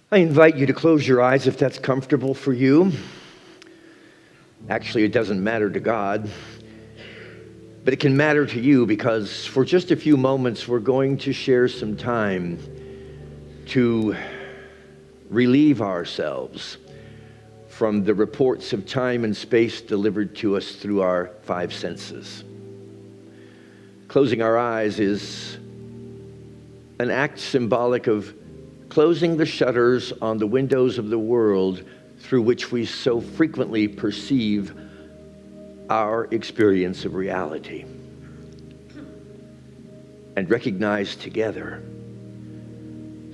I invite you to close your eyes if that's comfortable for you. Actually, it doesn't matter to God, but it can matter to you because for just a few moments, we're going to share some time to relieve ourselves from the reports of time and space delivered to us through our five senses. Closing our eyes is an act symbolic of closing the shutters on the windows of the world through which we so frequently perceive our experience of reality, and recognize together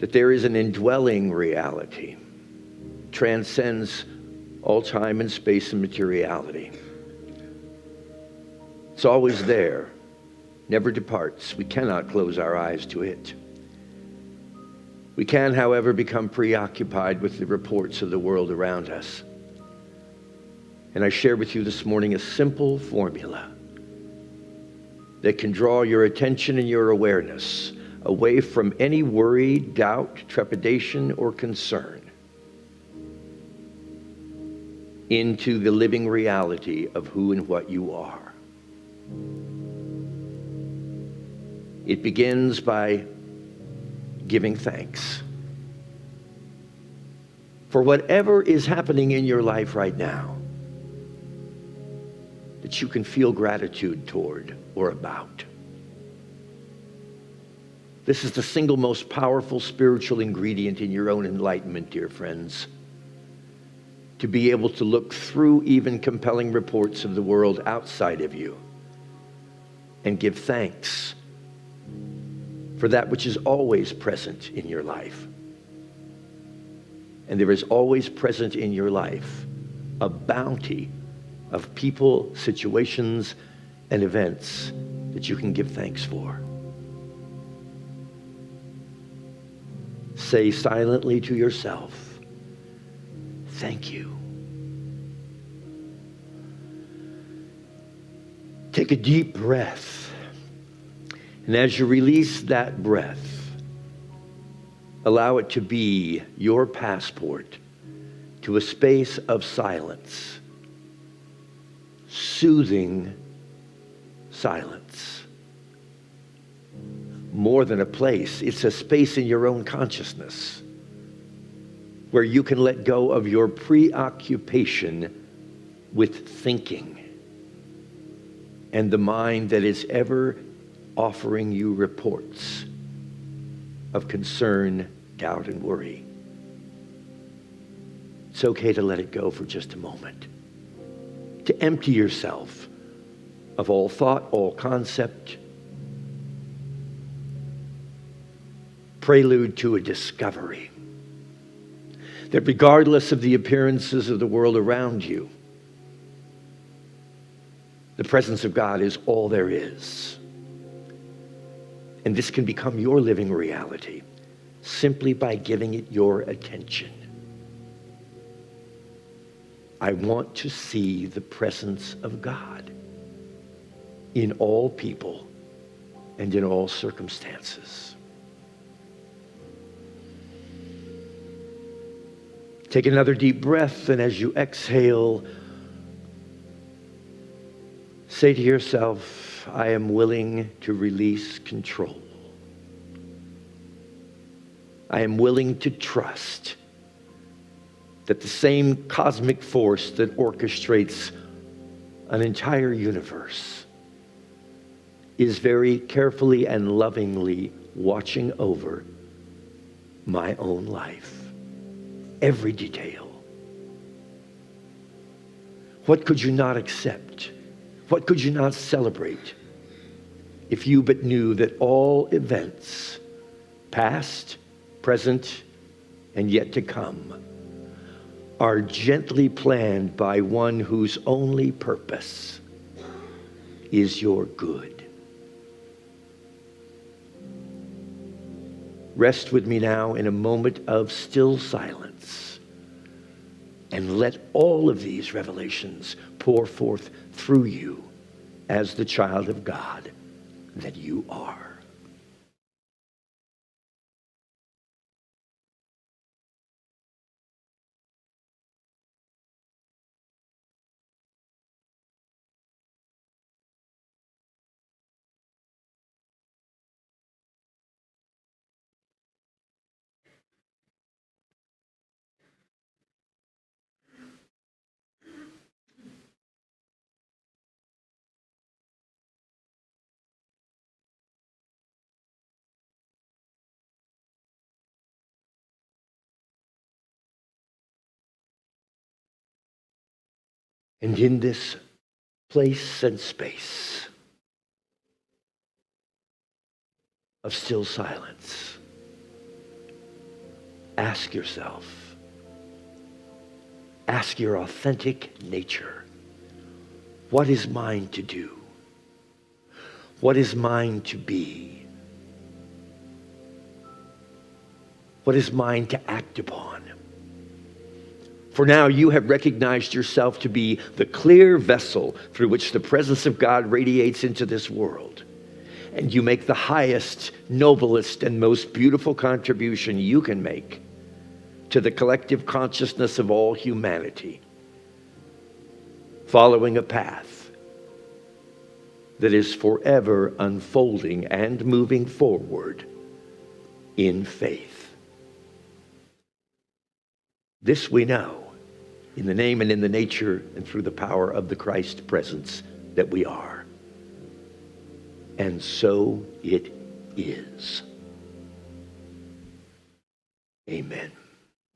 that there is an indwelling reality, transcends all time and space and materiality. It's always there, never departs. We cannot close our eyes to it. We can, however, become preoccupied with the reports of the world around us. And I share with you this morning a simple formula that can draw your attention and your awareness away from any worry, doubt, trepidation, or concern into the living reality of who and what you are. It begins by giving thanks for whatever is happening in your life right now that you can feel gratitude toward or about. This is the single most powerful spiritual ingredient in your own enlightenment, dear friends. To be able to look through even compelling reports of the world outside of you and give thanks for that which is always present in your life. And there is always present in your life a bounty of people, situations, and events that you can give thanks for. Say silently to yourself, thank you. Take a deep breath. And as you release that breath, allow it to be your passport to a space of silence, soothing silence. More than a place, it's a space in your own consciousness where you can let go of your preoccupation with thinking and the mind that is ever offering you reports of concern, doubt, and worry. It's okay to let it go for just a moment. To empty yourself of all thought, all concept. Prelude to a discovery that regardless of the appearances of the world around you, the presence of God is all there is. And this can become your living reality simply by giving it your attention. I want to see the presence of God in all people and in all circumstances. Take another deep breath, and as you exhale, say to yourself, I am willing to release control. I am willing to trust that the same cosmic force that orchestrates an entire universe is very carefully and lovingly watching over my own life. Every detail. What could you not accept? What could you not celebrate if you but knew that all events, past, present, and yet to come, are gently planned by one whose only purpose is your good? Rest with me now in a moment of still silence and let all of these revelations pour forth through you as the child of God that you are. And in this place and space of still silence, ask yourself, ask your authentic nature, what is mine to do? What is mine to be? What is mine to act upon? For now you have recognized yourself to be the clear vessel through which the presence of God radiates into this world. And you make the highest, noblest, and most beautiful contribution you can make to the collective consciousness of all humanity, following a path that is forever unfolding and moving forward in faith. This we know in the name and in the nature and through the power of the Christ presence that we are. And so it is. Amen.